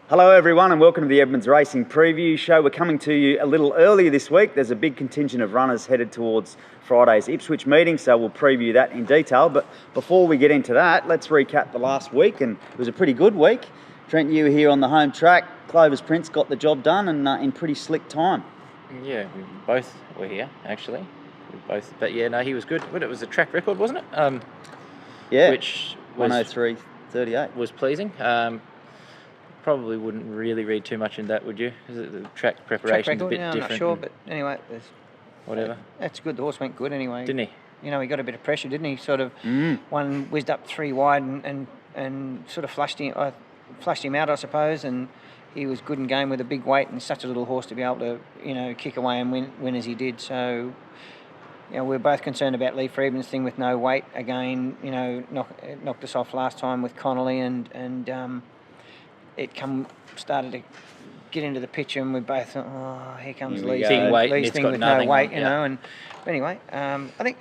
Hello everyone and welcome to the Edmonds Racing Preview Show. We're coming to you a little earlier this week. There's a big contingent of runners headed towards Friday's Ipswich meeting, so we'll preview that in detail. But before we get into that, let's recap the last week, and it was a pretty good week. Trent, you were here on the home track. Clover's Prince got the job done and in pretty slick time. Yeah, we both were here, actually. But yeah, no, he was good. But it was a track record, wasn't it? Yeah, which was 103.38. was pleasing. Probably wouldn't really read too much into that, would you? Is it the track preparation's a bit different? I'm not sure, but anyway, whatever. That's good. The horse went good anyway. Didn't he? You know, he got a bit of pressure, didn't he? Sort of one whizzed up 3 wide and sort of flushed him out, I suppose, and he was good in game with a big weight and such a little horse to be able to, kick away and win as he did. So, we're both concerned about Lee Freedman's thing with no weight. Again, knocked us off last time with Connolly and it started to get into the picture, and we both thought, oh, here comes Lee's thing with no weight, And anyway, I think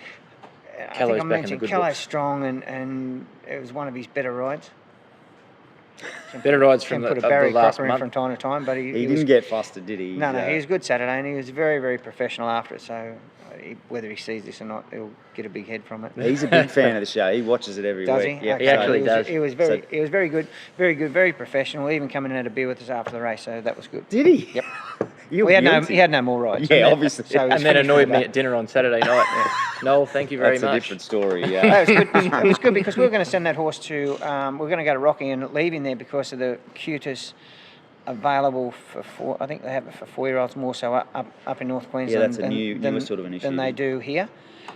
I mentioned Kello's strong, and it was one of his better rides. Better rides from put a Barry Crocker in from time to time, but he didn't get flustered, did he? No, he was good Saturday, and he was very, very professional after it. So whether he sees this or not, he'll get a big head from it. He's a big fan of the show. He watches it every week. Does he? Yeah, Okay. He actually does. He was very good, very professional. Even coming in and had a beer with us after the race, so that was good. Did he? Yep. He had no more rides. Yeah, obviously. So and then annoyed me at dinner on Saturday night. Noel, thank you very much. That's a different story, yeah. It was good because we were going to send that horse to, we're going to go to Rocky and leave him there because of the cutis available for I think they have it for 4-year-olds more so up in North Queensland. Yeah, that's a newer sort of initiative than they do here.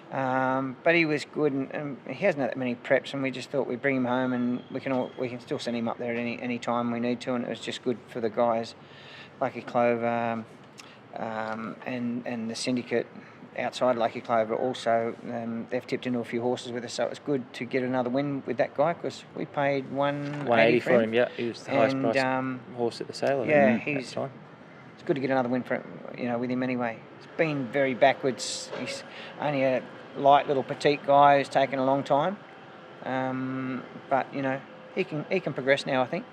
But he was good, and he hasn't had that many preps, and we just thought we'd bring him home, and we can still send him up there at any time we need to, and it was just good for the guys, Lucky Clover, and the syndicate outside Lucky Clover also. They've tipped into a few horses with us, so it was good to get another win with that guy because we paid $180 for him. Yeah, he was the highest priced horse at the sale. It's good to get another win for with him anyway. He's been very backwards. He's only a light little petite guy who's taken a long time, but he can progress now, I think.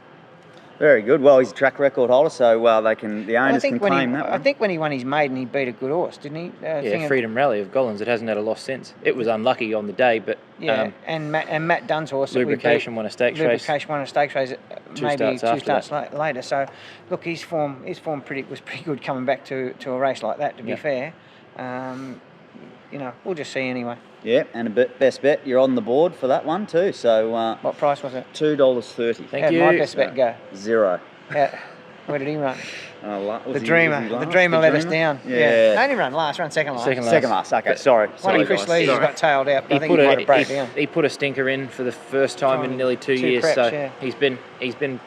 Very good. Well, he's a track record holder, so the owners can claim that one. I think when he won his maiden, he beat a good horse, didn't he? Freedom Rally of Gollins. It hasn't had a loss since. It was unlucky on the day, but and Matt Dunn's horse. Lubrication won a stakes race. Lubrication won a stakes race. Maybe two starts later. So, look, his form was pretty good coming back to a race like that. To be fair, we'll just see anyway. Yeah, and a best bet, you're on the board for that one too. So what price was it? $2.30. Thank you. My best bet go? $0. Where did he run? The Dreamer. The Dreamer let us down. Yeah. Only run last. Ran second last. Second last. Okay, sorry. One of Chris Lee's got tailed out. But I think he might have broke down. He put a stinker in for the first time in nearly 2 years. Preps, he's been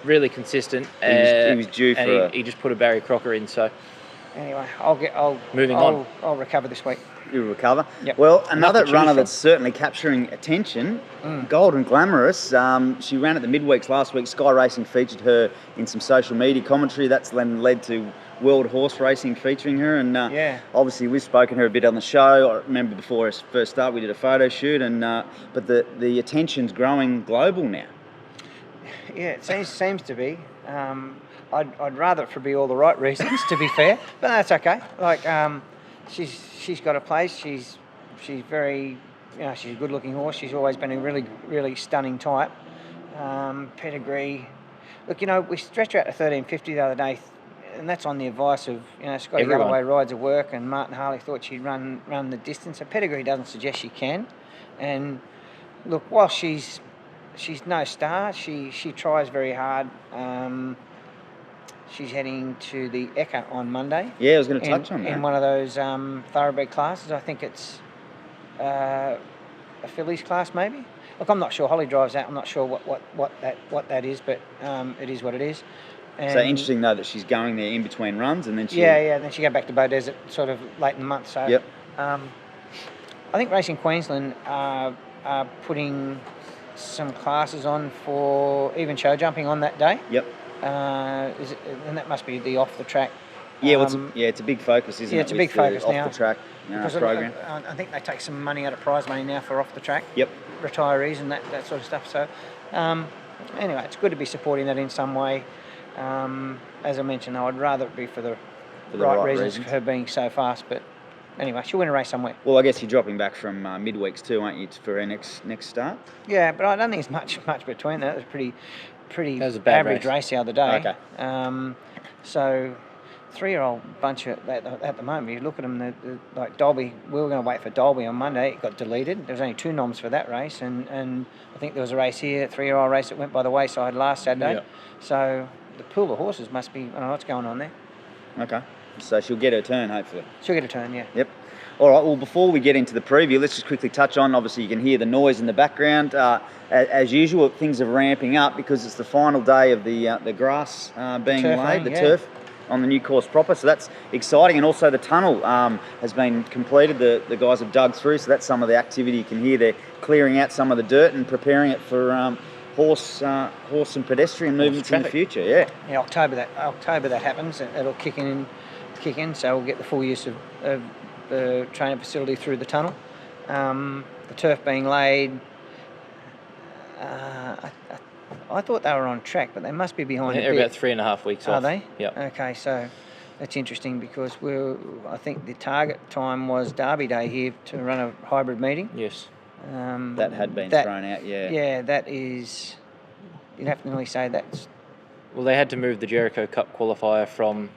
really consistent. He was due for. He just put a Barry Crocker in. So anyway, moving on. I'll recover this week. You'll recover. Yep. Well, another runner that's certainly capturing attention, Golden Glamorous. She ran at the midweeks last week. Sky Racing featured her in some social media commentary. That's then led to World Horse Racing featuring her. And obviously we've spoken to her a bit on the show. I remember before her first start we did a photo shoot. But the attention's growing global now. Yeah, it seems to be. I'd rather it for be all the right reasons, to be fair. But that's okay. She's got a place. She's very, she's a good-looking horse. She's always been a really, really stunning type. Pedigree. Look, we stretched her out to 1350 the other day, and that's on the advice of Scotty Galloway rides of work, and Martin Harley thought she'd run the distance. Her pedigree doesn't suggest she can. And look, while she's no star, she tries very hard. She's heading to the Ekka on Monday. Yeah, I was going to touch on that. In one of those thoroughbred classes. I think it's a fillies class, maybe. Look, I'm not sure. Holly drives that. I'm not sure what that is, but it is what it is. And so interesting though that she's going there in between runs, and then she. Yeah. Then she go back to Bow Desert sort of late in the month. So. Yep. I think Racing Queensland are putting some classes on for even show jumping on that day. Yep. And that must be the off the track. Yeah, it's a big focus, isn't it? Yeah, it's a big focus now. Off the track program. I think they take some money out of prize money now for off the track. Yep. Retirees and that sort of stuff. So, anyway, it's good to be supporting that in some way. As I mentioned, though, I'd rather it be for the right reasons for her being so fast. But anyway, she'll win a race somewhere. Well, I guess you're dropping back from midweeks too, aren't you, for her next start? Yeah, but I don't think there's much between that. It was pretty That was a bad average race the other day. Okay. So 3-year-old bunch at the moment. You look at them, like Dolby. We were going to wait for Dolby on Monday. It got deleted. There was only 2 noms for that race, and I think there was a race here, a 3-year-old race that went by the wayside last Saturday. Yep. So the pool of horses must be. I don't know what's going on there. Okay. So she'll get her turn, hopefully. She'll get a turn, yeah. Yep. All right, well, before we get into the preview, let's just quickly touch on, obviously you can hear the noise in the background. As usual, things are ramping up because it's the final day of the grass being laid, the turf on the new course proper. So that's exciting. And also the tunnel has been completed. The guys have dug through, so that's some of the activity you can hear. They're clearing out some of the dirt and preparing it for horse and pedestrian movements in the future. Yeah. Yeah, October that happens. It'll kick in, so we'll get the full use of the training facility through the tunnel. The turf being laid. I thought they were on track, but they must be behind a bit. They're about 3.5 weeks off. Are they? Yeah. Okay, so that's interesting because I think the target time was Derby Day here to run a hybrid meeting. Yes. That had been thrown out, yeah. Yeah, that is. You'd have to really say that's. Well, they had to move the Jericho Cup qualifier from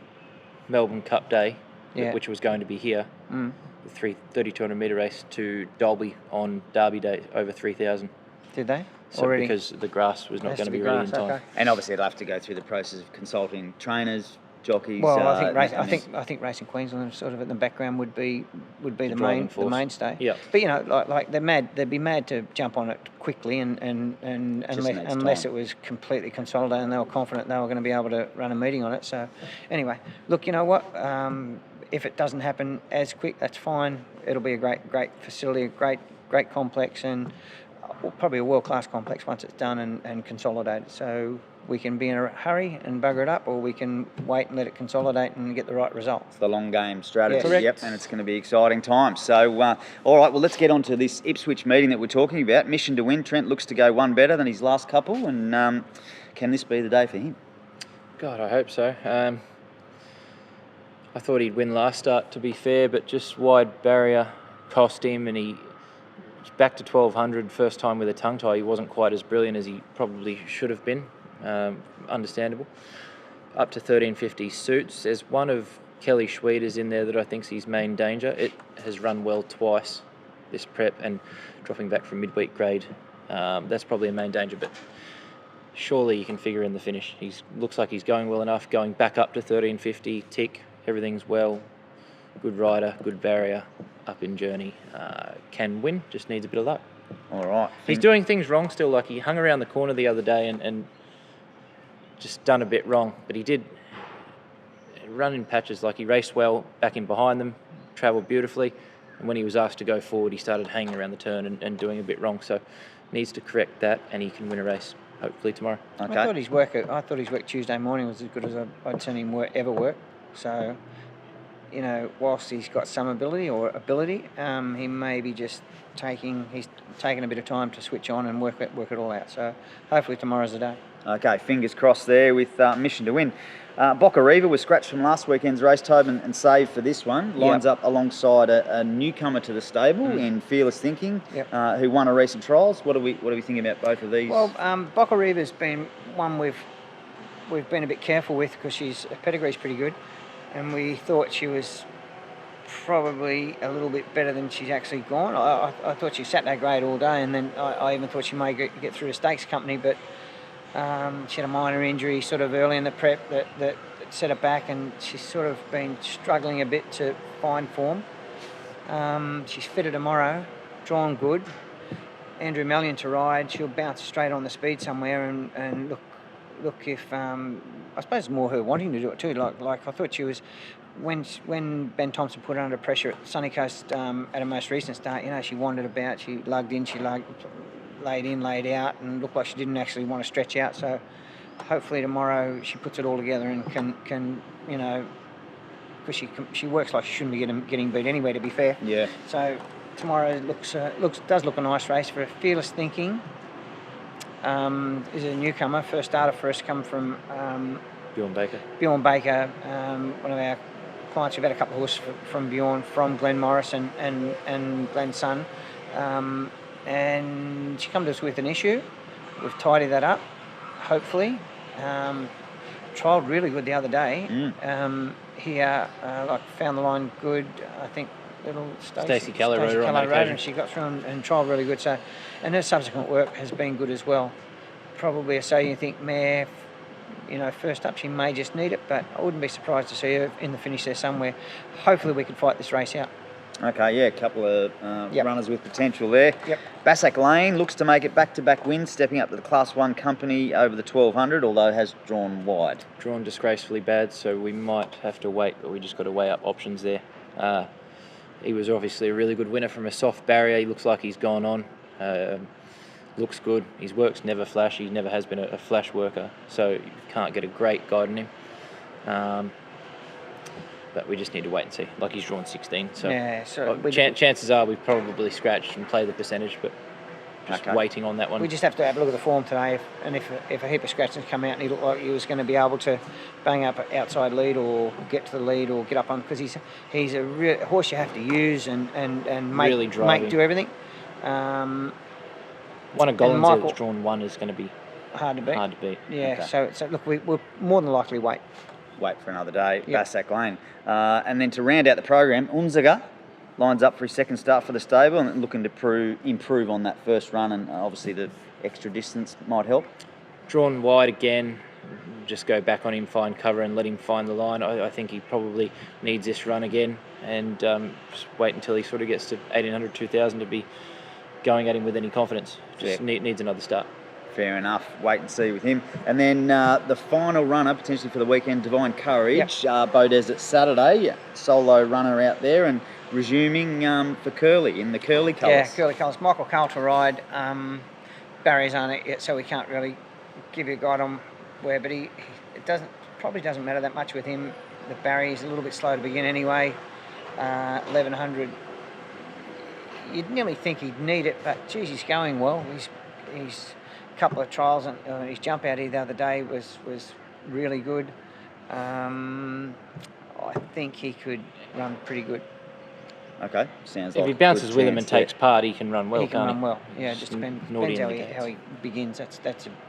Melbourne Cup Day, Yeah. which was going to be here, the 3,200 metre race, to Dalby on Derby Day over 3,000. Did they? So Already? Because the grass was not going to be ready in time. Okay. And obviously they'll have to go through the process of consulting trainers, jockeys. Well, I think Racing Queensland sort of in the background would be the mainstay. Yeah. But like they'd be mad to jump on it quickly and unless it was completely consolidated and they were confident they were going to be able to run a meeting on it. So anyway, look, you know what? If it doesn't happen as quick, that's fine. It'll be a great facility, a great complex, and probably a world-class complex once it's done and consolidated. So we can be in a hurry and bugger it up, or we can wait and let it consolidate and get the right result. It's the long game strategy, Yes. yep, and it's going to be exciting times. So, all right, well, let's get on to this Ipswich meeting that we're talking about. Mission to win. Trent looks to go one better than his last couple, and can this be the day for him? God, I hope so. I thought he'd win last start, to be fair, but just wide barrier cost him, and he back to 1,200, first time with a tongue tie. He wasn't quite as brilliant as he probably should have been. Understandable. Up to 1,350 suits. There's one of Kelly Schweeder's in there that I think's his main danger. It has run well twice this prep, and dropping back from midweek grade, that's probably a main danger, but surely you can figure in the finish. He looks like he's going well enough, going back up to 1,350, tick, everything's well, good rider, good barrier, up in journey, can win, just needs a bit of luck. All right. He's doing things wrong still, like he hung around the corner the other day and just done a bit wrong, but he did run in patches, like he raced well, back in behind them, travelled beautifully, and when he was asked to go forward, he started hanging around the turn and doing a bit wrong, so needs to correct that, and he can win a race, hopefully tomorrow. Okay. I thought his work Tuesday morning was as good as I'd seen him ever work, so whilst he's got some ability, he may be just taking a bit of time to switch on and work it all out. So hopefully tomorrow's the day. Okay, fingers crossed there with Mission to win. Boccariva was scratched from last weekend's race, Tobin, and saved for this one. Lines up alongside a newcomer to the stable in Fearless Thinking, who won a recent trials. What do we think about both of these? Well, Boccariva's been one we've been a bit careful with because her pedigree's pretty good, and we thought she was probably a little bit better than she's actually gone. I thought she sat that grade all day, and then I even thought she may get through a stakes company, but she had a minor injury sort of early in the prep that set her back, and she's sort of been struggling a bit to find form. She's fitter tomorrow, drawn good. Andrew Mellion to ride, she'll bounce straight on the speed somewhere, and look if I suppose it's more her wanting to do it too. Like I thought she was when Ben Thompson put her under pressure at Sunny Coast at a most recent start. She wandered about, she lugged in, laid in, laid out, and looked like she didn't actually want to stretch out. So hopefully tomorrow she puts it all together and can because she works like she shouldn't be getting beat anyway, to be fair. Yeah. So tomorrow does look a nice race for Fearless Thinking. is a newcomer, first starter for us, come from Bjorn Baker. Bjorn Baker, one of our clients. We've had a couple of horses from Bjorn, from Glamorous and Glen's son. And she come to us with an issue. We've tidied that up, hopefully. Trialled really good the other day. Here, found the line good. I think little Stacey Keller rode her on that occasion. and she got through and trialled really good. So, and her subsequent work has been good as well. Probably a you think mare, first up she may just need it, but I wouldn't be surprised to see her in the finish there somewhere. Hopefully we can fight this race out. Okay, yeah, a couple of runners with potential there. Yep. Bassac Lane looks to make it back-to-back wins, stepping up to the Class 1 company over the 1200, although has drawn wide. Drawn disgracefully bad, so we might have to wait, but we just got to weigh up options there. He was obviously a really good winner from a soft barrier. He looks like he's gone on. Looks good. His work's never flash. He never has been a flash worker, so you can't get a great guide on him. But we just need to wait and see. Like, he's drawn 16, so, yeah, so chances are we've probably scratched and play the percentage, but just waiting on that one. We just have to have a look at the form today, if a heap of scratches come out and he looked like he was going to be able to bang up an outside lead or get to the lead or get up on, because he's a real horse you have to use and make, really do everything. One of Gollins that's drawn one is going to be hard to beat. Yeah, Okay. so look, we'll more than likely wait. Wait for another day, Yep. Bassac Lane. And then to round out the program, Unziger lines up for his second start for the stable and looking to improve on that first run, and obviously the extra distance might help. Drawn wide again, just go back on him, find cover and let him find the line. I think he probably needs this run again, and just wait until he sort of gets to 1800, 2000 to be going at him with any confidence. Just needs another start. Fair enough. Wait and see with him. And then the final runner, potentially for the weekend, Divine Courage. Yep. Bow Desert Saturday. Solo runner out there and resuming for Curly in the Curly colours. Yeah, Curly colours. Michael Carl to ride. Barriers on it yet, so we can't really give you a guide on where. But it probably doesn't matter that much with him. The barrier's a little bit slow to begin anyway. 1100. You'd nearly think he'd need it, but geez, he's going well. He's couple of trials and his jump out here the other day was really good. I think he could run pretty good. Okay, sounds if like he bounces good with him chance and takes part, he can run well. He can run he? well. Yeah, just depends how he begins. That's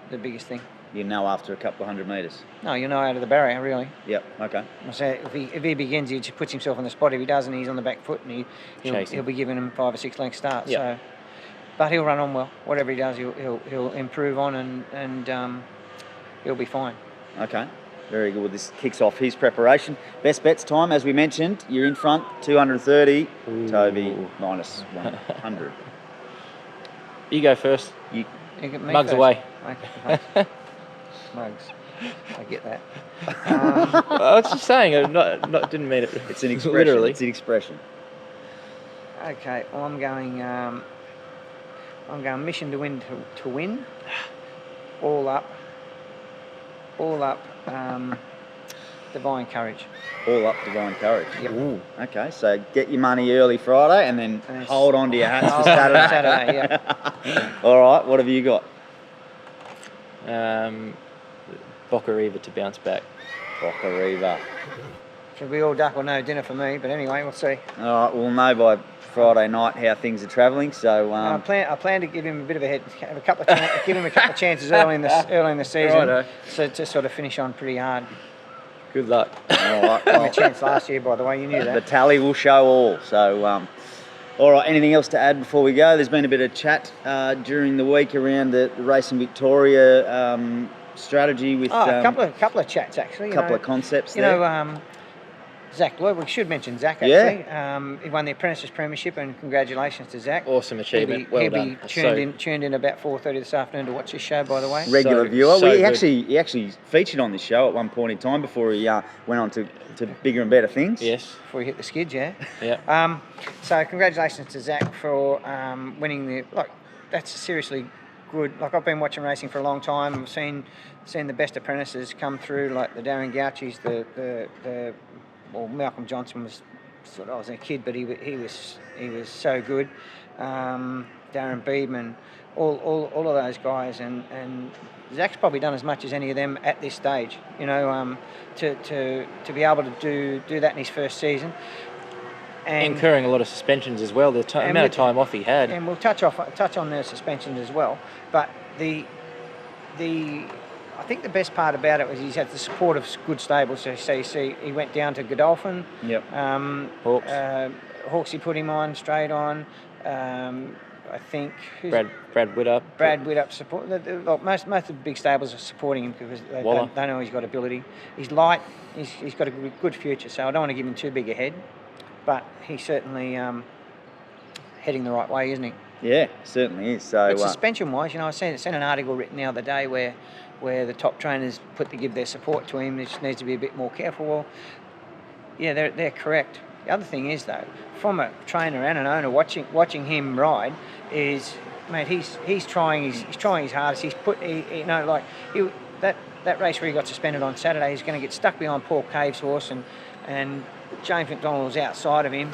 the biggest thing. You know, after a couple of 100 metres. No, you'll know out of the barrier really. Yep. Okay. I say if he begins, he just puts himself on the spot. If he doesn't, he's on the back foot and he'll be giving him 5 or 6 length starts. Yep. So. But he'll run on well. Whatever he does, he'll improve on and he'll be fine. Okay, very good. Well, this kicks off his preparation. Best bets time, as we mentioned, you're in front, 230. Ooh. Toby minus 100. You go first. You get me Mugs first. away. Okay. Mugs. I get that. I was just saying. Didn't mean it. It's an expression. Literally. It's an expression. Okay, well, I'm going mission to win to win. All up. Divine Courage. All up Divine Courage. Yep. Ooh. Okay, so get your money early Friday and then And hold on to your hats for hold Saturday. on to Saturday, yeah. All right, what have you got? Boccariva to bounce back. Boccariva. Should be all duck or no dinner for me, but anyway, we'll see. All right, we'll know by Friday night how things are travelling. So I plan to give him a bit of a head, give him a couple of chances early in the season, Righto. so to sort of finish on pretty hard. Good luck. all right, Gave him well, a chance last year, by the way, you knew the that. tally will show all. So, all right, anything else to add before we go? There's been a bit of chat during the week around the Racing Victoria strategy with A couple of chats actually. a couple of concepts You there. know, Zach Lloyd. We should mention Zach Yeah. actually. He won the Apprentice Premiership, and congratulations to Zach. Awesome achievement. Well He'll done. be tuned in about 4:30 this afternoon to watch this show. By the way. Regular So- viewer. so He good. actually featured on this show at one point in time before he went on to bigger and better things. Yes. Before we hit the skids, yeah. Yeah. So congratulations to Zach for winning the. That's seriously good. I've been watching racing for a long time. I've seen the best apprentices come through, like the Darren Gouchis, well, Malcolm Johnson was sort of, I was a kid, but he was so good. Darren Beedman, all of those guys, and Zach's probably done as much as any of them at this stage. To be able to do that in his first season. And incurring a lot of suspensions as well. The amount of time off he had. And we'll touch on the suspensions as well. But I think the best part about it was he's had the support of good stables. So you see, he went down to Godolphin. Yep. Hawks. Hawks he put him on straight on. I think Brad Widdup. Brad Widdup support. Most of the big stables are supporting him because they know he's got ability. He's light. He's got a good future. So I don't want to give him too big a head. But he's certainly heading the right way, isn't he? Yeah, certainly is. So, suspension-wise, I seen an article written the other day where the top trainers give their support to him. He just needs to be a bit more careful. Well, yeah, they're correct. The other thing is though, from a trainer and an owner watching him ride, is mate, he's trying his hardest. He's put that race where he got suspended on Saturday. He's going to get stuck behind Paul Cave's horse and James McDonald was outside of him.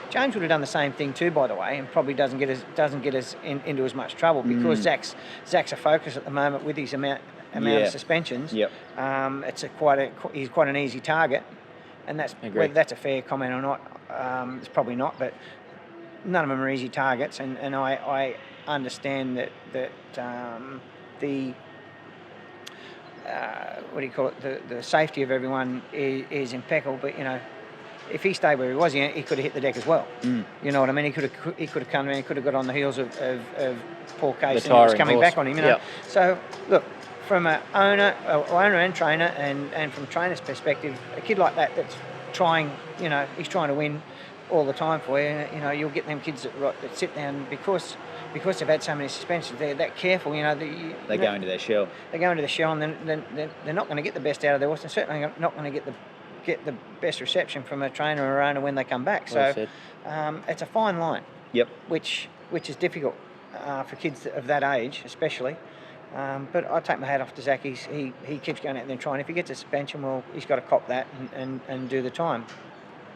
James would have done the same thing too, by the way, and probably doesn't get us into as much trouble because Zach's a focus at the moment with his amount of suspensions. Yep. He's quite an easy target, and whether that's a fair comment or not. It's probably not, but none of them are easy targets, and I understand that the the safety of everyone is impeccable, but if he stayed where he was, he could have hit the deck as well. You know what I mean? He could have come in, he could have got on the heels of Paul Case and he was coming back on him. Yep. So look, from an owner and trainer, and from trainer's perspective, a kid like that's trying, he's trying to win all the time for you. You'll get them kids that sit down because they've had so many suspensions. They're that careful. They go into their shell. They go into the shell, and then they're not going to get the best out of their horse. They're certainly not going to get the best reception from a trainer or owner when they come back. Well so it's a fine line. Yep. Which is difficult for kids of that age, especially. But I take my hat off to Zach. He keeps going out there and trying. If he gets a suspension, well, he's got to cop that and do the time.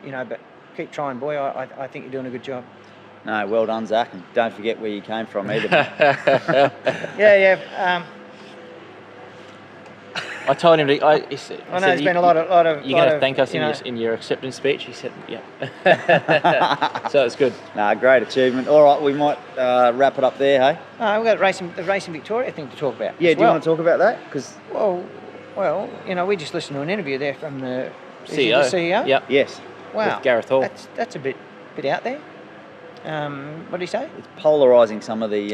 But keep trying, boy. I think you're doing a good job. No, well done, Zach, and don't forget where you came from either. Yeah. I told him to. I know there's been a lot of. You're going to thank us in your acceptance speech. He said, "Yeah." So it's good. No, great achievement. All right, we might wrap it up there, hey? We've got the Racing Victoria thing to talk about. Yeah, do you want to talk about that? Well, we just listened to an interview there from the CEO. The CEO. Yep. Yes. Wow. With Gareth Hall. That's a bit out there. What did he say? It's polarising some of the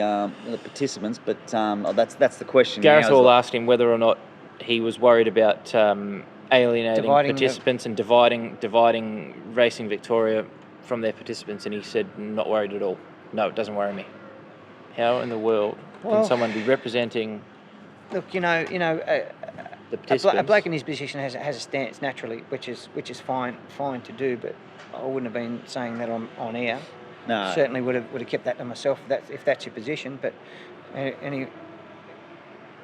participants, but that's the question. Gareth Hall asked him whether or not he was worried about alienating participants and dividing Racing Victoria from their participants, and he said, "Not worried at all. No, it doesn't worry me." How in the world can someone be representing? Look, the participants? A bloke in his position has a stance naturally, which is fine to do, but I wouldn't have been saying that on air. No. Certainly would have kept that to myself if that's your position. But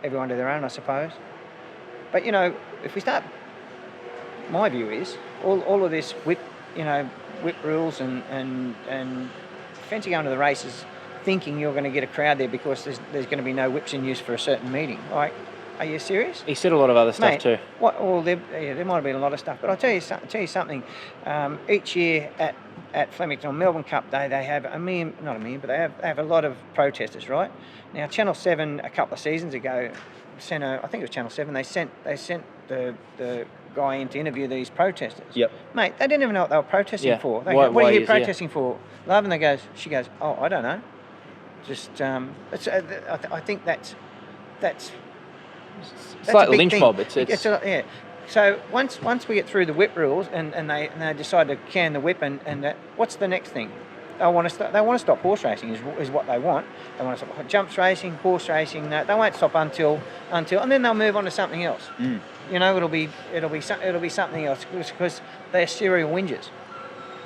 everyone to their own, I suppose. But if we start, my view is all of this whip rules and fancy going to the races, thinking you're going to get a crowd there because there's going to be no whips in use for a certain meeting. Like, are you serious? He said a lot of other stuff too. There might have been a lot of stuff, but I'll tell you something. Each year at Flemington on Melbourne Cup Day, they have they have a lot of protesters, right? Now, Channel 7 a couple of seasons ago I think it was Channel 7. They sent the guy in to interview these protesters. Yep. Mate, they didn't even know what they were protesting for. They Why go, what are you is, protesting for, love? And she goes, oh, I don't know. Just I think that's it's like a big lynch thing. mob. Yeah. So once we get through the whip rules and they decide to can the whip and what's the next thing? They want to stop horse racing is what they want. They want to stop jumps racing, horse racing. They won't stop until and then they'll move on to something else. It'll be something else because they're serial whingers.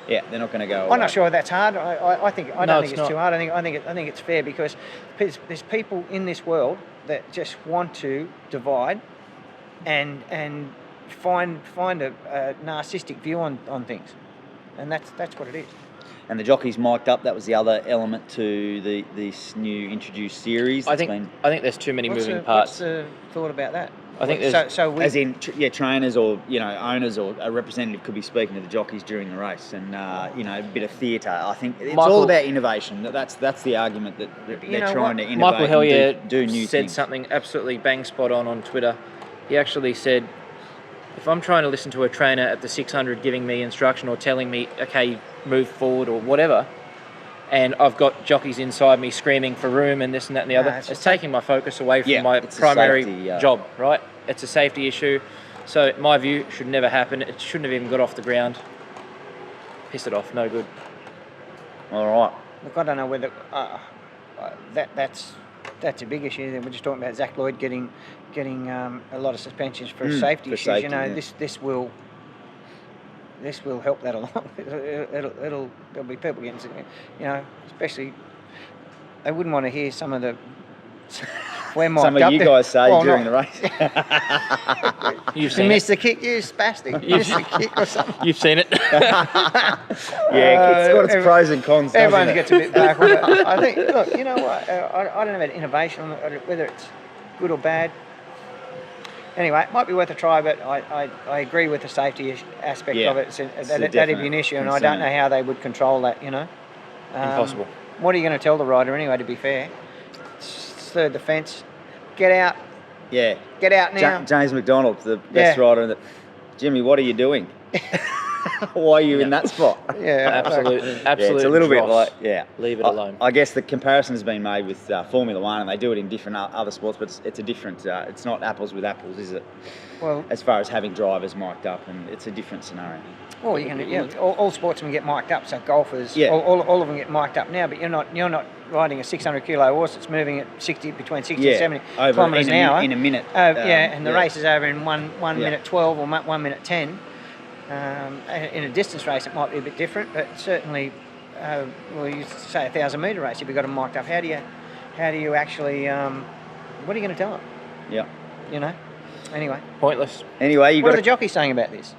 Yeah, they're not going to go. I'm not sure that's hard. I don't think it's too hard. I think it's fair because there's people in this world that just want to divide and find a narcissistic view on things, and that's what it is. and the jockeys mic'd up. That was the other element to this new introduced series. I think there's too many moving parts. What's the thought about that? I think there's as in trainers or owners or a representative could be speaking to the jockeys during the race, and a bit of theatre. I think it's all about innovation. That's the argument that they're trying to innovate. Michael Hellier do new said things. something absolutely bang spot on Twitter. He actually said, if I'm trying to listen to a trainer at the 600 giving me instruction or telling me, okay, move forward or whatever, and I've got jockeys inside me screaming for room and this and that and the other, it's taking my focus away from my primary job, right? It's a safety issue. So, in my view, it should never happen. It shouldn't have even got off the ground. Piss it off, no good. All right. Look, I don't know whether that's a big issue. Then we're just talking about Zach Lloyd getting a lot of suspensions for safety issues. Safety, this will help that along. There'll be people getting, especially they wouldn't want to hear some of the some of you guys say during the race. You've seen missed the kick, you spastic. You missed the kick or something. You've seen it. Yeah, it's got its pros and cons. Everyone gets a bit back on it. I think. Look, you know what? I don't know about innovation, whether it's good or bad. Anyway, it might be worth a try, but I agree with the safety aspect of it. That'd be an issue, and I don't know how they would control that. Impossible. What are you going to tell the rider anyway? To be fair, third the fence, get out. Yeah. Get out now. James McDonald, the best rider. Jimmy, what are you doing? Why are you in that spot? Yeah, absolutely. It's a little bit like, leave it alone. I guess the comparison has been made with Formula One, and they do it in different other sports, but it's a different. It's not apples with apples, is it? Well, as far as having drivers mic'd up, and it's a different scenario. Well, all sportsmen get mic'd up. So golfers, all of them get mic'd up now. But you're not riding a 600 kilo horse that's moving at between 60 and 70 kilometres an hour in a minute. And the race is over in one minute 12 or 1 minute 10. In a distance race, it might be a bit different, but certainly, you used to say 1,000-metre race. If you've got them mic'd up, how do you actually? What are you going to tell them? Yeah. Anyway. Pointless. Anyway, what are the jockeys saying about this?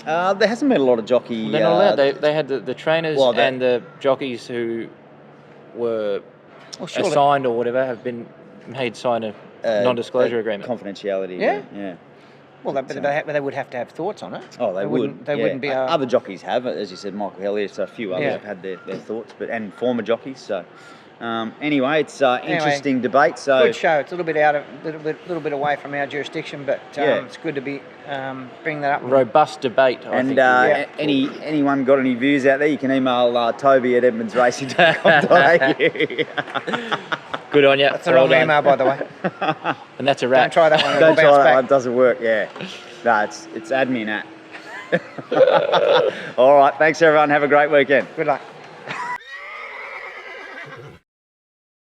There hasn't been a lot of jockey. They're not allowed. They had the trainers and the jockeys who were assigned or whatever have been made sign a non-disclosure agreement. Confidentiality. Yeah. Well, they would have to have thoughts on it. Oh, they would. They wouldn't be. Other jockeys have, as you said, Michael Hellier, so a few others have had their thoughts, and former jockeys. So, anyway, it's interesting debate. So good show. It's a little bit away from our jurisdiction, but it's good to be bring that up. Robust debate. And anyone got any views out there? You can email Toby at edmondsracing.com.au. Good on you. That's the wrong email, by the way. And that's a wrap. Don't try that one. Don't try that one. It doesn't work. Yeah. No, it's admin at. All right. Thanks, everyone. Have a great weekend. Good luck.